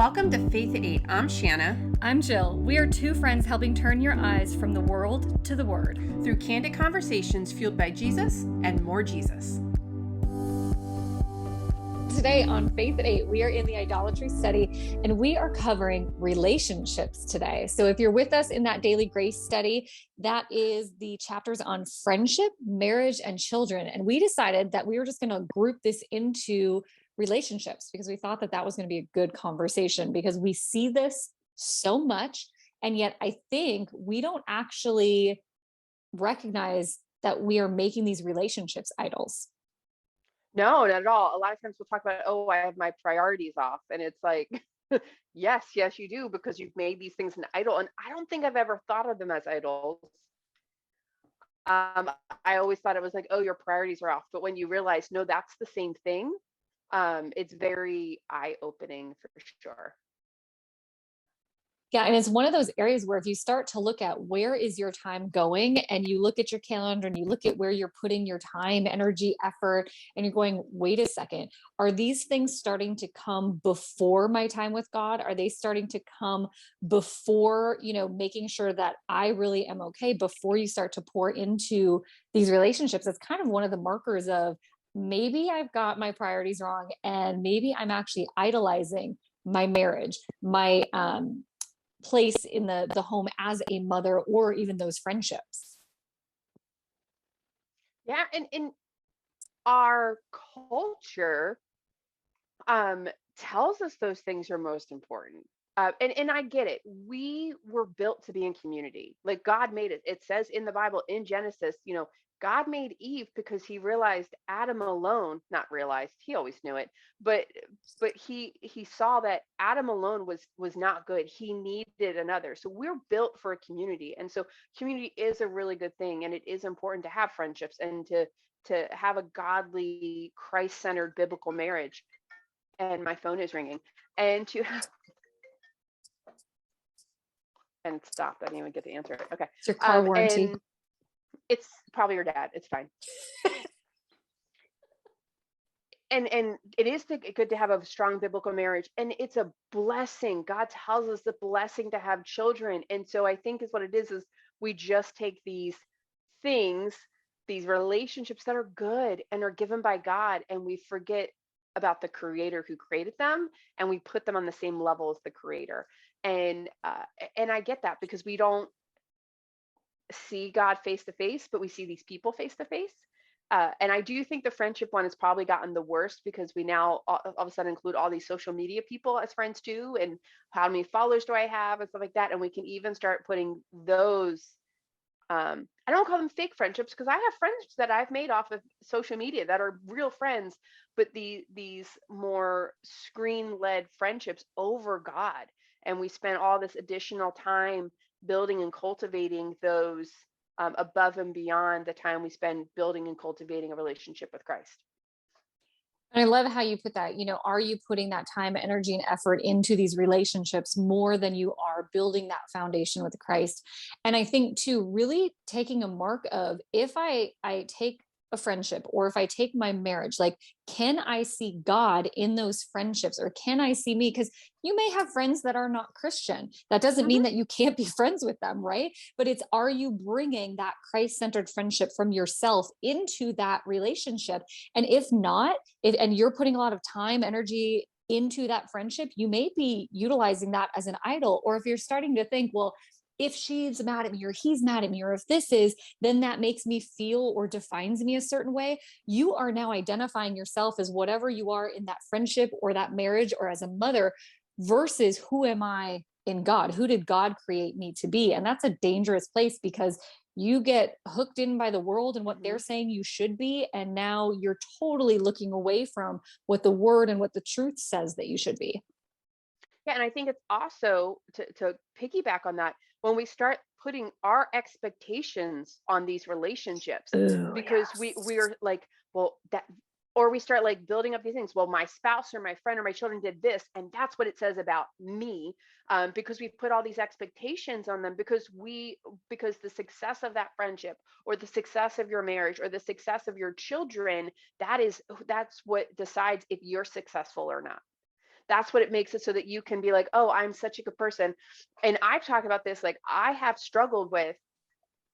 Welcome to Faith at 8. I'm Shana. I'm Jill. We are two friends helping turn your eyes from the world to the Word Through candid conversations fueled by Jesus and more Jesus. Today on Faith at 8, we are in the Idolatry study and we are covering relationships today. So if you're with us in that daily grace study, that is the chapters on friendship, marriage, and children. And we decided that we were just going to group this into relationships because we thought that that was going to be a good conversation because we see this so much. And yet I think we don't actually recognize that we are making these relationships idols. No, not at all. A lot of times we'll talk about, oh, I have my priorities off. And it's like, yes, you do, because you've made these things an idol. And I don't think I've ever thought of them as idols. I always thought it was like, oh, your priorities are off. But when you realize, no, that's the same thing, it's very eye-opening for sure. Yeah. And it's one of those areas where if you start to look at where is your time going and you look at your calendar and you look at where you're putting your time, energy, effort, and you're going, wait a second, are these things starting to come before my time with God? Are they starting to come before, making sure that I really am okay before you start to pour into these relationships? It's kind of one of the markers of maybe I've got my priorities wrong and maybe I'm actually idolizing my marriage, my, place in the home as a mother, or even those friendships. Yeah, and in our culture tells us those things are most important. And I get it. We were built to be in community. Like God made it. It says in the Bible, in Genesis, God made Eve because he realized Adam alone, not realized, he always knew it, but he saw that Adam alone was not good. He needed another. So we're built for a community. And so community is a really good thing. And it is important to have friendships and to have a godly, Christ-centered biblical marriage. And my phone is ringing. And to and stop. I didn't even get to answer it. Okay. It's your car warranty. And it's probably your dad. It's fine. and it is good to have a strong biblical marriage, and it's a blessing. God tells us the blessing to have children. And so I think is what it is we just take these things, these relationships that are good and are given by God, and we forget about the creator who created them, and we put them on the same level as the creator. And I get that because we don't see God face to face, but we see these people face to face. And I do think the friendship one has probably gotten the worst because we now all of a sudden include all these social media people as friends too, and how many followers do I have and stuff like that. And we can even start putting those, I don't call them fake friendships because I have friends that I've made off of social media that are real friends, but these more screen-led friendships over God. And we spend all this additional time building and cultivating those above and beyond the time we spend building and cultivating a relationship with Christ. And I love how you put that, are you putting that time, energy, and effort into these relationships more than you are building that foundation with Christ? And I think too, really taking a mark of if I take a friendship or if I take my marriage, like, can I see God in those friendships, or can I see me? Because you may have friends that are not Christian. That doesn't mean that you can't be friends with them, right? But it's, are you bringing that Christ-centered friendship from yourself into that relationship? And if not, and you're putting a lot of time, energy into that friendship, you may be utilizing that as an idol. Or if you're starting to think, well, if she's mad at me or he's mad at me, or if this is, then that makes me feel or defines me a certain way. You are now identifying yourself as whatever you are in that friendship or that marriage or as a mother versus who am I in God? Who did God create me to be? And that's a dangerous place because you get hooked in by the world and what they're saying you should be. And now you're totally looking away from what the word and what the truth says that you should be. Yeah, and I think it's also to piggyback on that, when we start putting our expectations on these relationships, because we're like, well, that, or we start like building up these things. Well, my spouse or my friend or my children did this, and that's what it says about me, because we put all these expectations on them because the success of that friendship or the success of your marriage or the success of your children, that's what decides if you're successful or not. That's what it makes it so that you can be like, oh, I'm such a good person. And I've talked about this, like I have struggled with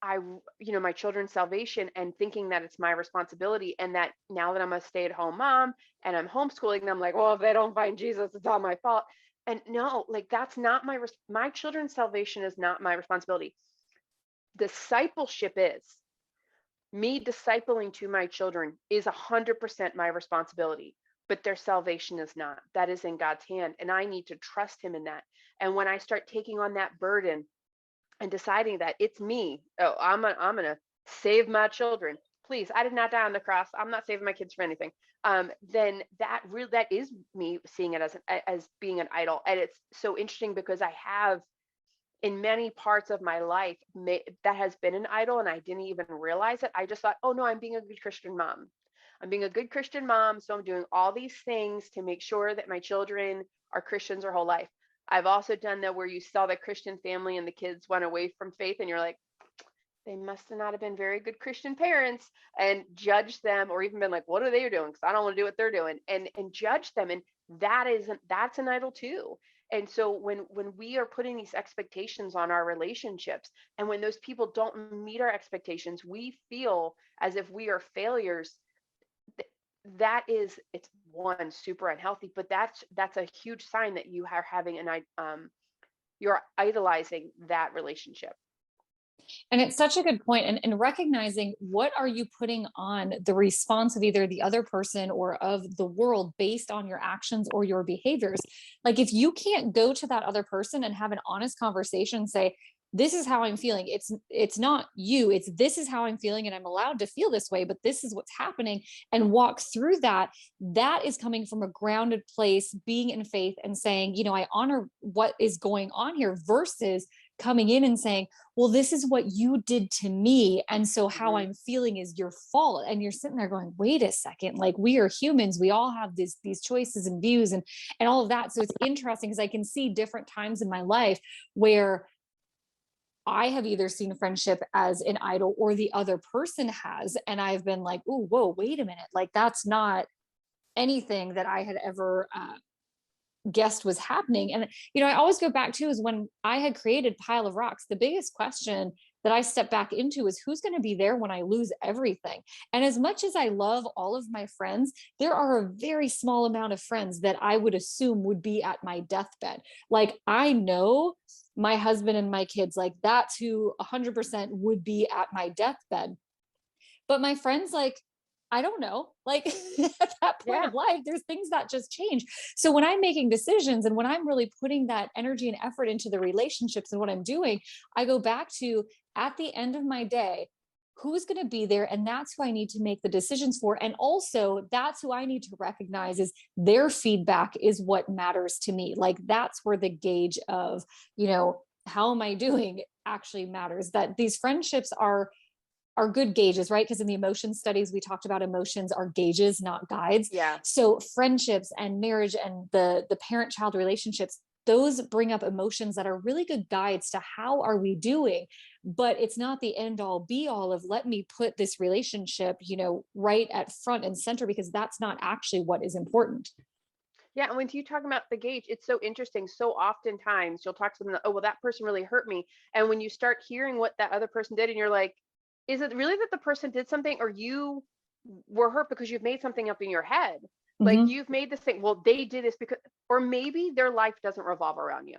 my children's salvation and thinking that it's my responsibility. And that now that I'm a stay-at-home mom and I'm homeschooling them, like, well, if they don't find Jesus, it's all my fault. And no, like that's not my children's salvation is not my responsibility. Discipleship is. Me discipling to my children is 100% my responsibility, but their salvation is not. That is in God's hand, and I need to trust him in that. And when I start taking on that burden and deciding that it's me, oh, I'm gonna save my children. Please, I did not die on the cross. I'm not saving my kids for anything. Then that is me seeing it as being an idol. And it's so interesting because I have in many parts of my life that has been an idol and I didn't even realize it. I just thought, oh no, I'm being a good Christian mom. I'm being a good Christian mom, so I'm doing all these things to make sure that my children are Christians their whole life. I've also done that where you saw the Christian family and the kids went away from faith and you're like, they must not have been very good Christian parents, and judge them, or even been like, what are they doing? Because I don't want to do what they're doing, and judge them. And that's an idol too. And so when we are putting these expectations on our relationships, and when those people don't meet our expectations, we feel as if we are failures. It's one, super unhealthy, but that's a huge sign that you are having you're idolizing that relationship. And it's such a good point. And recognizing what are you putting on the response of either the other person or of the world based on your actions or your behaviors. Like if you can't go to that other person and have an honest conversation, say, this is how I'm feeling. It's not you, it's this is how I'm feeling, and I'm allowed to feel this way, but this is what's happening, and walk through that. That is coming from a grounded place, being in faith and saying, I honor what is going on here, versus coming in and saying, well, this is what you did to me, and so how I'm feeling is your fault. And you're sitting there going, wait a second, like we are humans, we all have these choices and views and all of that. So it's interesting because I can see different times in my life where I have either seen friendship as an idol or the other person has, and I've been like, oh, whoa, wait a minute, like that's not anything that I had ever guessed was happening. And I always go back to is when I had created Pile of Rocks, the biggest question that I stepped back into is who's going to be there when I lose everything. And as much as I love all of my friends, there are a very small amount of friends that I would assume would be at my deathbed. Like I know my husband and my kids, like that's who 100% would be at my deathbed. But my friends, like, I don't know, like at that point of life, there's things that just change. So when I'm making decisions and when I'm really putting that energy and effort into the relationships and what I'm doing, I go back to at the end of my day, who's going to be there? And that's who I need to make the decisions for. And also that's who I need to recognize is their feedback is what matters to me. Like that's where the gauge of, how am I doing actually matters. That these friendships are good gauges, right? Because in the emotion studies, we talked about emotions are gauges, not guides. Yeah. So friendships and marriage and the parent-child relationships, those bring up emotions that are really good guides to how are we doing, but it's not the end all be all of let me put this relationship, right at front and center, because that's not actually what is important. Yeah, and when you talk about the gauge, it's so interesting. So oftentimes you'll talk to them, oh, well, that person really hurt me. And when you start hearing what that other person did, and you're like, is it really that the person did something, or you were hurt because you've made something up in your head? Like you've made this thing, well, they did this because, or maybe their life doesn't revolve around you.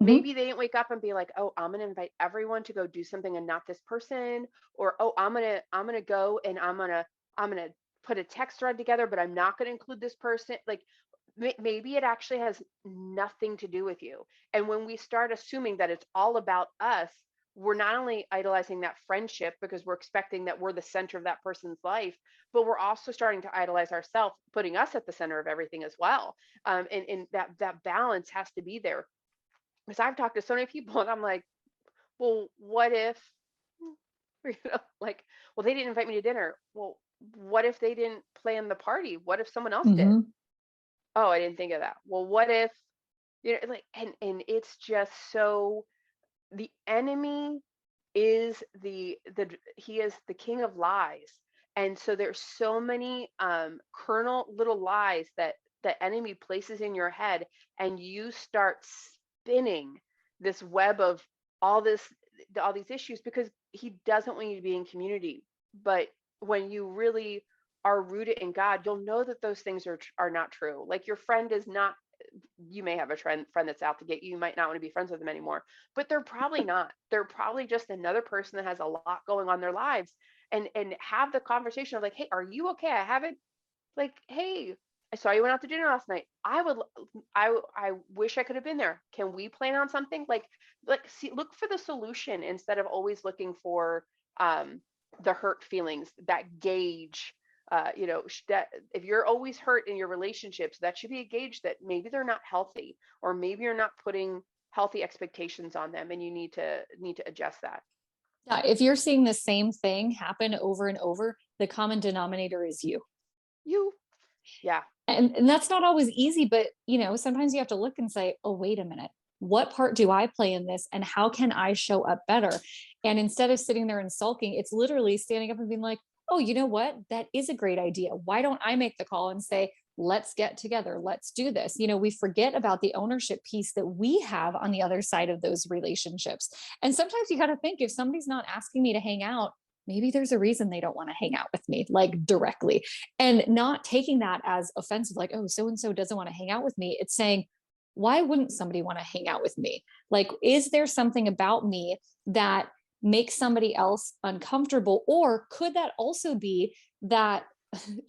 Maybe they didn't wake up and be like, oh, I'm going to invite everyone to go do something and not this person. Or, oh, I'm going to go and I'm going to put a text thread together, but I'm not going to include this person. Like maybe it actually has nothing to do with you. And when we start assuming that it's all about us, we're not only idolizing that friendship because we're expecting that we're the center of that person's life, but we're also starting to idolize ourselves, putting us at the center of everything as well. And that balance has to be there. Because I've talked to so many people and I'm like, well, what if, like, well, they didn't invite me to dinner. Well, what if they didn't plan the party? What if someone else did? Oh, I didn't think of that. Well, what if, like, and it's just so, the enemy is he is the king of lies. And so there's so many kernel little lies that the enemy places in your head, and you start spinning this web of all this all these issues, because he doesn't want you to be in community. But when you really are rooted in God, you'll know that those things are not true. Like, your friend is not, you may have a friend that's out to get you. You might not want to be friends with them anymore, but they're probably not. They're probably just another person that has a lot going on in their lives. And have the conversation of like, hey, are you okay? I haven't, like, hey, I saw you went out to dinner last night. I wish I could have been there. Can we plan on something? Like see, look for the solution instead of always looking for um the hurt feelings that gauge. That if you're always hurt in your relationships, that should be a gauge that maybe they're not healthy, or maybe you're not putting healthy expectations on them, and you need to adjust that. Yeah, if you're seeing the same thing happen over and over, the common denominator is you. You, yeah. And that's not always easy, but sometimes you have to look and say, oh, wait a minute, what part do I play in this, and how can I show up better? And instead of sitting there and sulking, it's literally standing up and being like, oh, you know what, that is a great idea. Why don't I make the call and say, let's get together, let's do this? We forget about the ownership piece that we have on the other side of those relationships. And sometimes you got to think, if somebody's not asking me to hang out, maybe there's a reason they don't want to hang out with me, like, directly. And not taking that as offensive, like, oh, so and so doesn't want to hang out with me. It's saying, why wouldn't somebody want to hang out with me? Like, is there something about me that makes somebody else uncomfortable? Or could that also be that,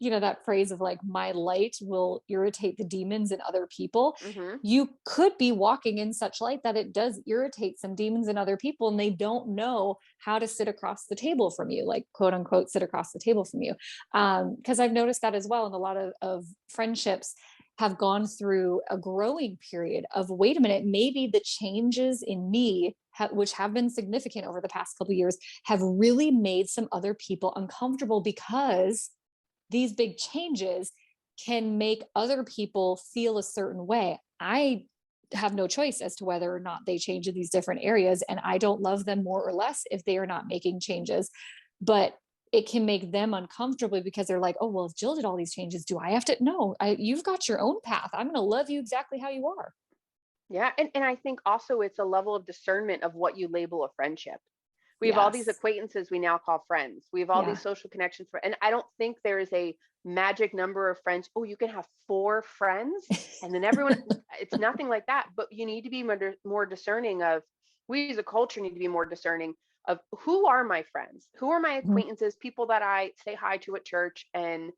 that phrase of like, my light will irritate the demons in other people? Mm-hmm. You could be walking in such light that it does irritate some demons in other people, and they don't know how to sit across the table from you, like, quote unquote, sit across the table from you. Because I've noticed that as well. And a lot of friendships have gone through a growing period of, wait a minute, maybe the changes in me, which have been significant over the past couple of years, have really made some other people uncomfortable, because these big changes can make other people feel a certain way. I have no choice as to whether or not they change in these different areas, and I don't love them more or less if they are not making changes. But it can make them uncomfortable, because they're like, oh, well, if Jill did all these changes, do I have to? No, you've got your own path. I'm going to love you exactly how you are. Yeah, and I think also it's a level of discernment of what you label a friendship. We have all these Yes. acquaintances we now call friends. We have all Yeah. these social connections and I don't think there is a magic number of friends. Oh, you can have 4 friends and then everyone, it's nothing like that. But you need to be more discerning of, we as a culture need to be more discerning of, who are my friends? Who are my Mhm. acquaintances, people that I say hi to at church and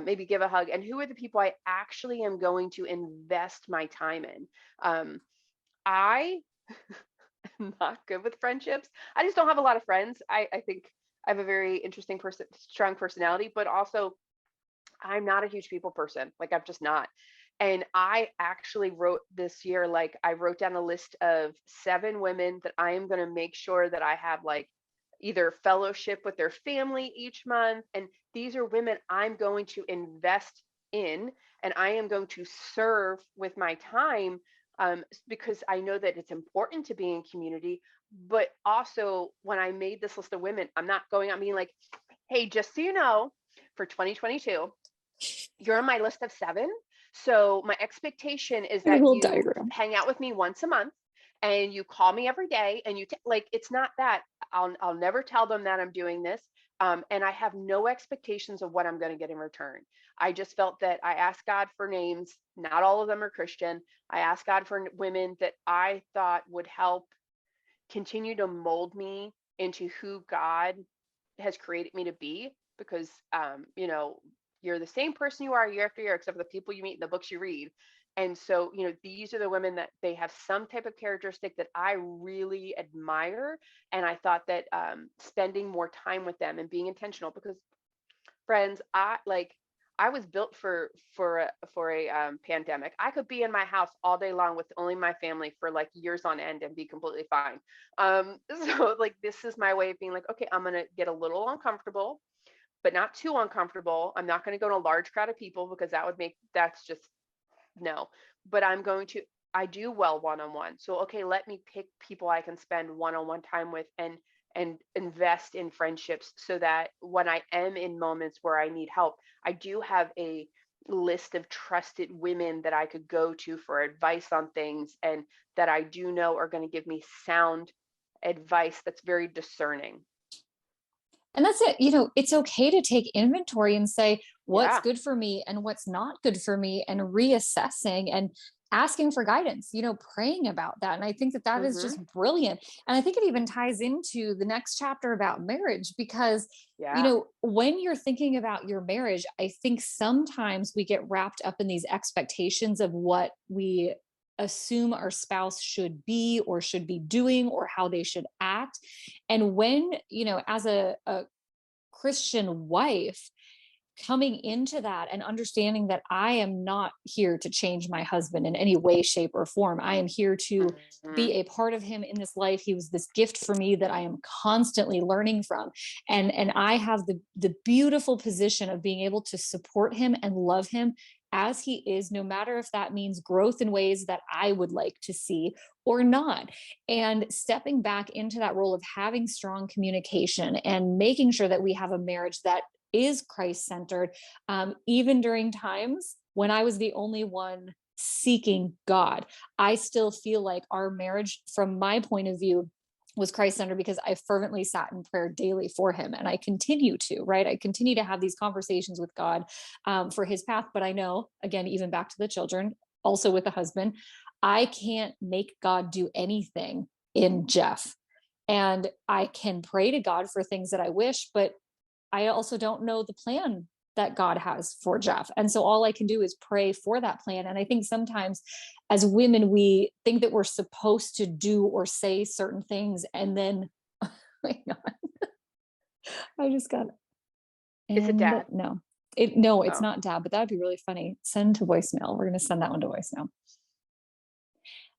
maybe give a hug? And who are the people I actually am going to invest my time in? I not good with friendships. I just don't have a lot of friends. I think I have a very interesting strong personality, but also I'm not a huge people person. Like, I'm just not. And I actually wrote this year, like, I wrote down a list of 7 women that I am going to make sure that I have, like, either fellowship with their family each month. And these are women I'm going to invest in, and I am going to serve with my time, because I know that it's important to be in community. But also, when I made this list of women, I'm not going out being like, hey, just so you know, for 2022, you're on my list of 7. So my expectation is Like a that little you diagram. hang out with me once a month, and you call me every day, and like, it's not that. I'll never tell them that I'm doing this. And I have no expectations of what I'm going to get in return. I just felt that I asked God for names. Not all of them are Christian. I asked God for women that I thought would help continue to mold me into who God has created me to be, because you're the same person you are year after year, except for the people you meet and the books you read. And so, these are the women that they have some type of characteristic that I really admire. And I thought that spending more time with them and being intentional, because friends, I was built for a pandemic. I could be in my house all day long with only my family for like years on end and be completely fine. So like, this is my way of being like, okay, I'm gonna get a little uncomfortable, but not too uncomfortable. I'm not gonna go to a large crowd of people, because that's just no. But I do well one-on-one. So okay, let me pick people I can spend one-on-one time with, and invest in friendships, so that when I am in moments where I need help, I do have list of trusted women that I could go to for advice on things, and that I do know are going to give me sound advice that's very discerning. And that's it. It's okay to take inventory and say what's Yeah. good for me and what's not good for me, and reassessing and asking for guidance, praying about that. And I think that that is Hmm. just brilliant. And I think it even ties into the next chapter about marriage, because, Yeah. when you're thinking about your marriage, I think sometimes we get wrapped up in these expectations of what we assume our spouse should be or should be doing, or how they should act. And when, as a Christian wife, coming into that and understanding that I am not here to change my husband in any way, shape, or form. I am here to Hmm. be a part of him in this life. He was this gift for me that I am constantly learning from. And I have the beautiful position of being able to support him and love him as he is, no matter if that means growth in ways that I would like to see or not. And stepping back into that role of having strong communication and making sure that we have a marriage that is Christ centered, even during times when I was the only one seeking God. I still feel like our marriage, from my point of view, was Christ centered because I fervently sat in prayer daily for him. And I continue to, right? I continue to have these conversations with God, for his path. But I know, again, even back to the children, also with the husband, I can't make God do anything in Jeff. And I can pray to God for things that I wish, but I also don't know the plan that God has for Jeff. And so all I can do is pray for that plan. And I think sometimes as women, we think that we're supposed to do or say certain things. And then, hang on, I just got, Is it and dad? no, no, it's Oh. not dad, but that'd be really funny. Send to voicemail. We're going to send that one to voicemail.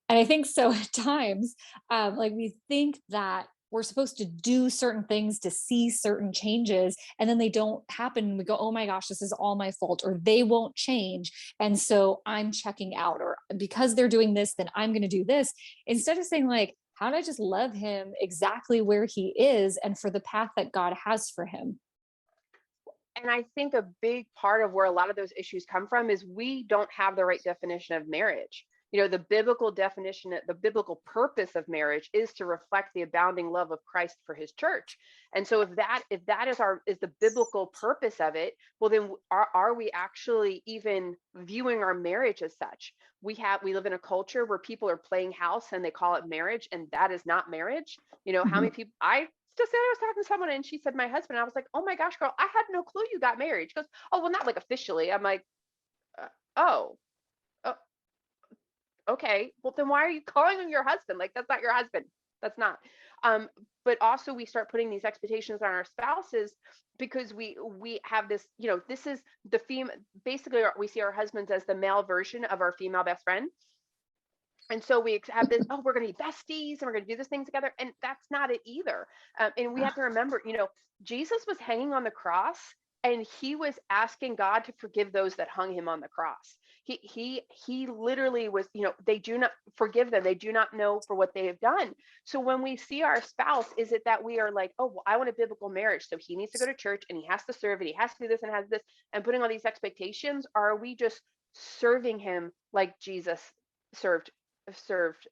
And I think so at times, like we think that we're supposed to do certain things to see certain changes, and then they don't happen. We go, oh my gosh, this is all my fault, or they won't change. And so I'm checking out, or because they're doing this, then I'm going to do this. Instead of saying, like, how do I just love him exactly where he is and for the path that God has for him? And I think a big part of where a lot of those issues come from is we don't have the right definition of marriage. The biblical definition, the biblical purpose of marriage is to reflect the abounding love of Christ for his church. And so if that is the biblical purpose of it, well then are we actually even viewing our marriage as such? We live in a culture where people are playing house and they call it marriage, and that is not marriage. How Mhm. many people I just said, I was talking to someone and she said my husband. I was like, oh my gosh, girl, I had no clue you got married. She goes, oh well, not like officially. I'm like, oh, oh, okay. Well, then why are you calling him your husband? Like that's not your husband. That's not. Um, but also we start putting these expectations on our spouses because we have this. This is the female. Basically, we see our husbands as the male version of our female best friend. And so we have this, oh, we're going to be besties and we're going to do this thing together. And that's not it either. And we have to remember, Jesus was hanging on the cross and he was asking God to forgive those that hung him on the cross. He literally was, they do not forgive them. They do not know for what they have done. So when we see our spouse, is it that we are like, oh, well, I want a biblical marriage. So he needs to go to church and he has to serve and he has to do this and has this and putting all these expectations? Or are we just serving him like Jesus served served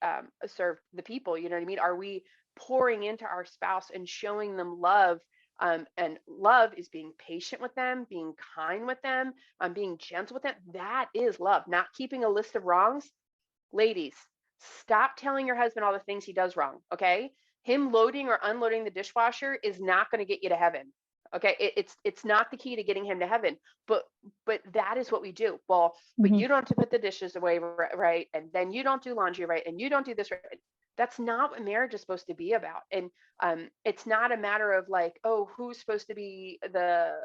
the people? You know what I mean? Are we pouring into our spouse and showing them love? And love is being patient with them, being kind with them, being gentle with them. That is love. Not keeping a list of wrongs. Ladies, stop telling your husband all the things he does wrong. Okay, him loading or unloading the dishwasher is not going to get you to heaven. Okay, it's not the key to getting him to heaven. But that is what we do. Well, but Mhm. you don't have to put the dishes away right, and then you don't do laundry right, and you don't do this right. That's not what marriage is supposed to be about. And it's not a matter of like, oh, who's supposed to be the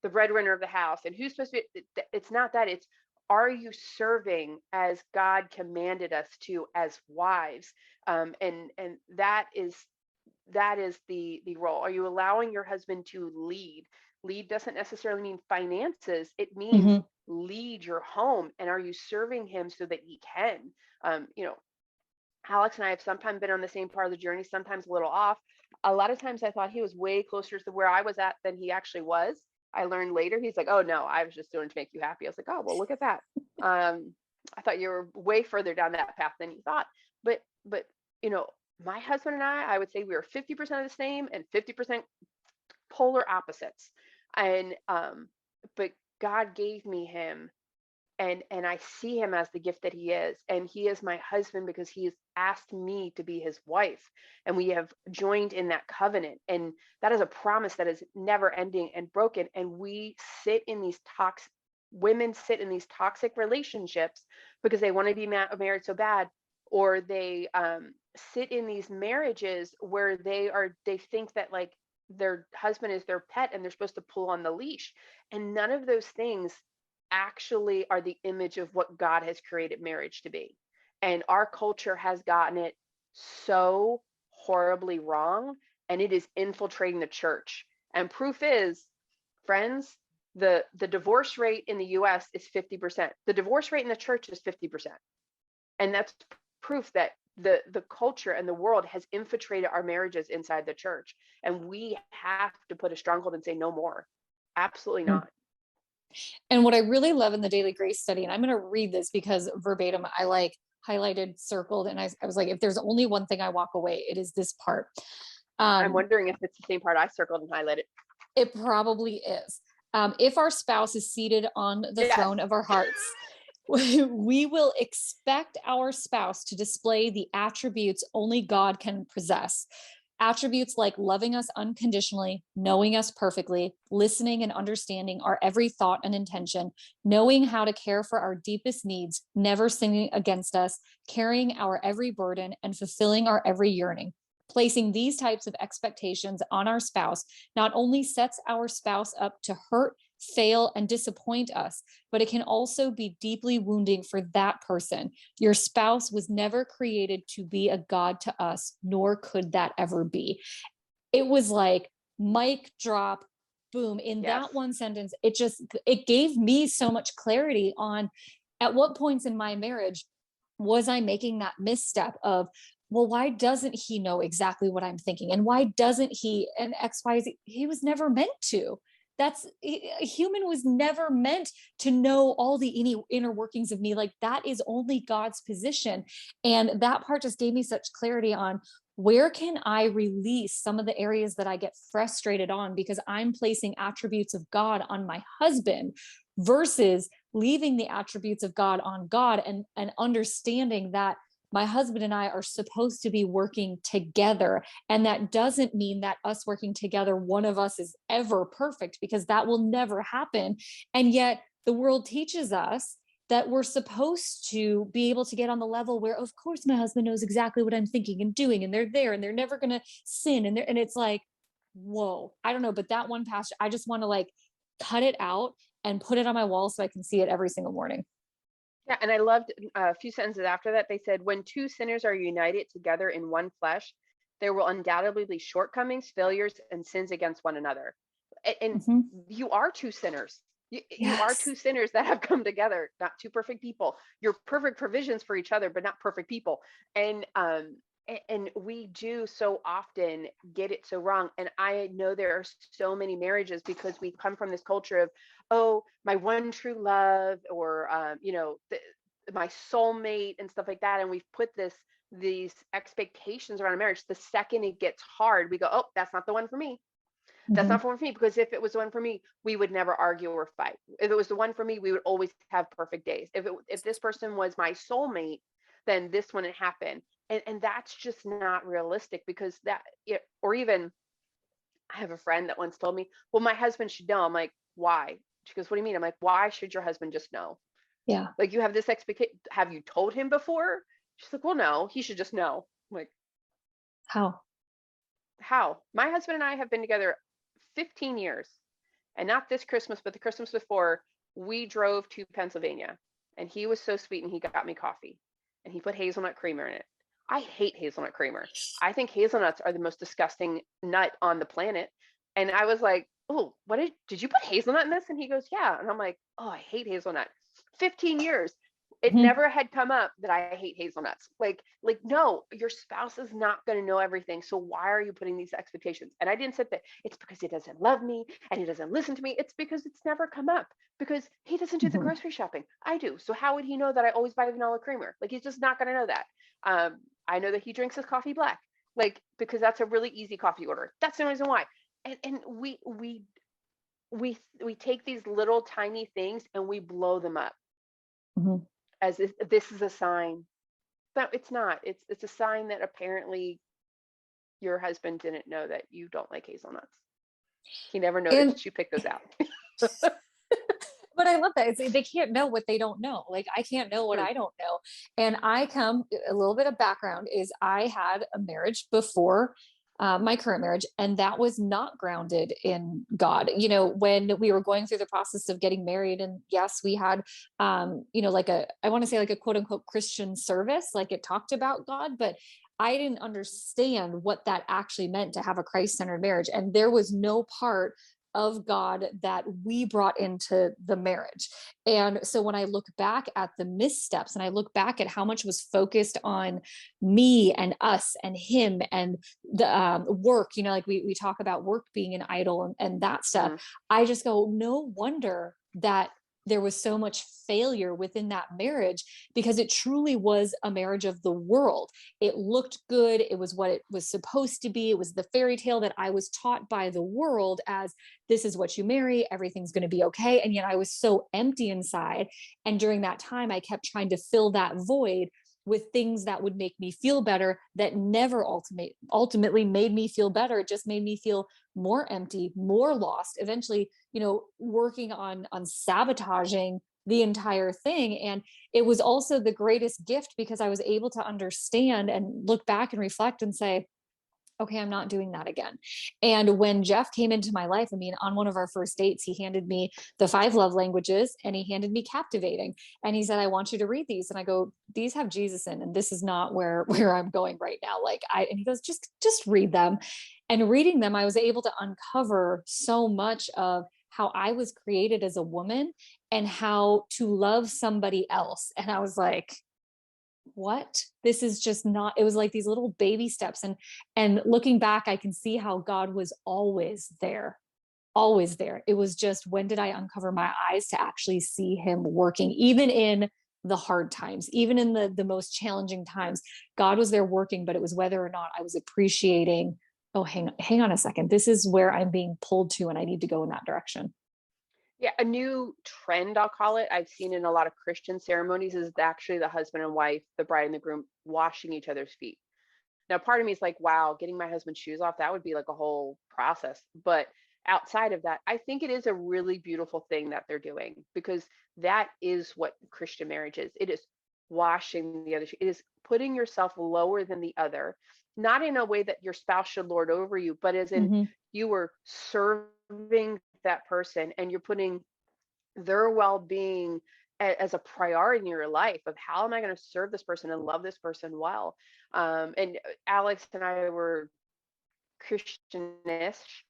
breadwinner of the house and who's supposed to be. It's not that. It's, are you serving as God commanded us to as wives? And that is the role. Are you allowing your husband to lead? Lead doesn't necessarily mean finances. It means Mhm. lead your home. And are you serving him so that he can? Alex and I have sometimes been on the same part of the journey, sometimes a little off. A lot of times I thought he was way closer to where I was at than he actually was. I learned later, he's like, oh no, I was just doing it to make you happy. I was like, oh, well, look at that. I thought you were way further down that path than you thought. But you know, my husband and I would say we were 50% the same and 50% polar opposites. And but God gave me him, and I see him as the gift that he is, and he is my husband because he has asked me to be his wife, and we have joined in that covenant, and that is a promise that is never ending and broken. And we sit in these toxic women sit in these toxic relationships because they want to be married so bad, or they sit in these marriages where they think that like their husband is their pet and they're supposed to pull on the leash, and none of those things actually are the image of what God has created marriage to be. And our culture has gotten it so horribly wrong, and it is infiltrating the church. And proof is, friends, the divorce rate in the US is 50%. The divorce rate in the church is 50%. And that's proof that the culture and the world has infiltrated our marriages inside the church. And we have to put a stronghold and say no more. Absolutely not. And what I really love in the Daily Grace study, and I'm going to read this because verbatim, I like highlighted, circled, and I was like, if there's only one thing I walk away, it is this part. I'm wondering if it's the same part I circled and highlighted. It probably is. If our spouse is seated on the throne of our hearts, we will expect our spouse to display the attributes only God can possess. Attributes like loving us unconditionally, knowing us perfectly, listening and understanding our every thought and intention, knowing how to care for our deepest needs, never sinning against us, carrying our every burden, and fulfilling our every yearning. Placing these types of expectations on our spouse not only sets our spouse up to hurt, fail, and disappoint us, but it can also be deeply wounding for that person. Your spouse was never created to be a God to us, nor could that ever be. It was like mic drop, boom. In that one sentence, it gave me so much clarity on at what points in my marriage was I making that misstep of, well, why doesn't he know exactly what I'm thinking? And why doesn't he, and XYZ? He was never meant to. A human was never meant to know all the inner workings of me. Like that is only God's position. And that part just gave me such clarity on where can I release some of the areas that I get frustrated on because I'm placing attributes of God on my husband versus leaving the attributes of God on God, and understanding that my husband and I are supposed to be working together. And that doesn't mean that us working together, one of us is ever perfect, because that will never happen. And yet the world teaches us that we're supposed to be able to get on the level where, of course, my husband knows exactly what I'm thinking and doing, and they're there and they're never going to sin. And it's like, whoa, I don't know. But that one passage, I just want to like cut it out and put it on my wall so I can see it every single morning. Yeah, and I loved a few sentences after that. They said, when two sinners are united together in one flesh, there will undoubtedly be shortcomings, failures, and sins against one another. And you are two sinners. You are two sinners that have come together, not two perfect people. You're perfect provisions for each other, but not perfect people. And we do so often get it so wrong. And I know there are so many marriages because we come from this culture of, oh, my one true love, or my soulmate and stuff like that. And we've put these expectations around a marriage. The second it gets hard, we go, oh, that's not the one for me. That's not the one for me. Because if it was the one for me, we would never argue or fight. If it was the one for me, we would always have perfect days. If this person was my soulmate, then this wouldn't happen. And that's just not realistic, because or even I have a friend that once told me, well, my husband should know. I'm like, why? She goes, what do you mean? I'm like, why should your husband just know? Yeah. Like, you have this expectation. Have you told him before? She's like, well, no, he should just know. I'm like, how? My husband and I have been together 15 years, and not this Christmas, but the Christmas before, we drove to Pennsylvania, and he was so sweet, and he got me coffee, and he put hazelnut creamer in it. I hate hazelnut creamer. I think hazelnuts are the most disgusting nut on the planet. And I was like, oh, did you put hazelnut in this? And he goes, yeah. And I'm like, oh, I hate hazelnut. 15 years. It never had come up that I hate hazelnuts. Like, no, your spouse is not going to know everything. So why are you putting these expectations? And I didn't sit there. It's because he doesn't love me and he doesn't listen to me. It's because it's never come up, because he doesn't do the grocery shopping. I do. So how would he know that I always buy vanilla creamer? Like, he's just not going to know that. I know that he drinks his coffee black, like, because that's a really easy coffee order. That's the reason why. And we take these little tiny things and we blow them up. As if this is a sign. But it's not. It's a sign that apparently your husband didn't know that you don't like hazelnuts. He never noticed you picked those out. But I love that. They can't know what they don't know. Like, I can't know what I don't know. And a little bit of background is I had a marriage before my current marriage, and that was not grounded in God. When we were going through the process of getting married, and yes, we had, I want to say like a quote unquote Christian service, like it talked about God, but I didn't understand what that actually meant to have a Christ-centered marriage. And there was no part of God that we brought into the marriage. And so when I look back at the missteps and I look back at how much was focused on me and us and him and the work, like we talk about work being an idol and that stuff, I just go, no wonder that there was so much failure within that marriage, because it truly was a marriage of the world. It looked good. It was what it was supposed to be. It was the fairy tale that I was taught by the world as, this is what you marry, everything's going to be okay. And yet I was so empty inside. And during that time, I kept trying to fill that void with things that would make me feel better, that never ultimately made me feel better. It just made me feel more empty, more lost, eventually, working on sabotaging the entire thing. And it was also the greatest gift, because I was able to understand and look back and reflect and say, okay, I'm not doing that again. And when Jeff came into my life, on one of our first dates, he handed me the 5 love languages and he handed me Captivating. And he said, I want you to read these. And I go, these have Jesus in, and this is not where I'm going right now. And he goes, just read them. And reading them, I was able to uncover so much of how I was created as a woman and how to love somebody else. And I was like, what? This is just not, it was like these little baby steps. And looking back, I can see how God was always there. Always there. It was just, when did I uncover my eyes to actually see him working, even in the hard times, even in the most challenging times? God was there working, but it was whether or not I was appreciating, oh, hang on a second. This is where I'm being pulled to, and I need to go in that direction. Yeah, a new trend, I'll call it, I've seen in a lot of Christian ceremonies is actually the husband and wife, the bride and the groom, washing each other's feet. Now, part of me is like, wow, getting my husband's shoes off, that would be like a whole process. But outside of that, I think it is a really beautiful thing that they're doing, because that is what Christian marriage is. It is washing the other. It is putting yourself lower than the other, not in a way that your spouse should lord over you, but as in you were serving that person and you're putting their well-being as a priority in your life of, how am I going to serve this person and love this person well. And Alex and I were Christianish,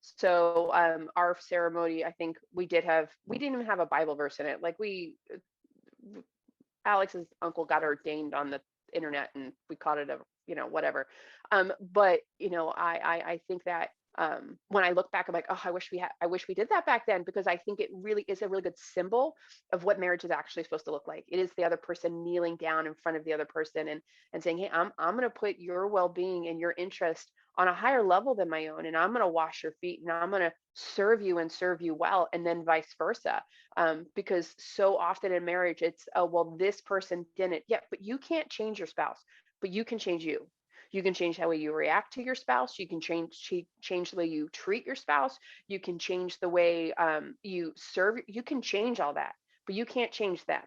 so our ceremony, I think we didn't even have a Bible verse in it. Like, Alex's uncle got ordained on the internet and we called it whatever. But I think that when I look back, I'm like, oh, I wish we did that back then, because I think it really is a really good symbol of what marriage is actually supposed to look like. It is the other person kneeling down in front of the other person and saying, hey, I'm going to put your well-being and your interest on a higher level than my own, and I'm going to wash your feet, and I'm going to serve you and serve you well, and then vice versa. Because so often in marriage, it's, oh, well, this person didn't. Yeah, but you can't change your spouse, but you can change you. You can change the way you react to your spouse. You can change the way you treat your spouse. You can change the way you serve. You can change all that, but you can't change them.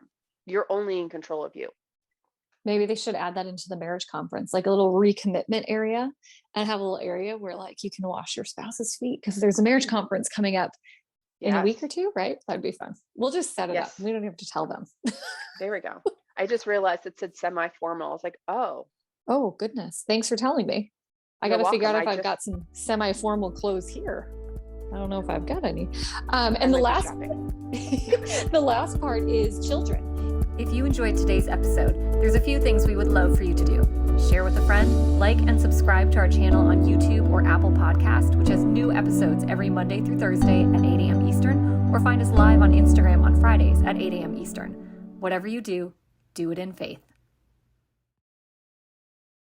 You're only in control of you. Maybe they should add that into the marriage conference, like a little recommitment area, and have a little area where like you can wash your spouse's feet, because there's a marriage conference coming up in a week or two, right? That'd be fun. We'll just set it up. We don't have to tell them. There we go. I just realized it said semi-formal. I was like, oh goodness. Thanks for telling me. I got to figure out if I've got some semi-formal clothes here. I don't know if I've got any. And the last part is children. If you enjoyed today's episode, there's a few things we would love for you to do. Share with a friend, like and subscribe to our channel on YouTube or Apple Podcast, which has new episodes every Monday through Thursday at 8 a.m. Eastern, or find us live on Instagram on Fridays at 8 a.m. Eastern. Whatever you do, do it in faith.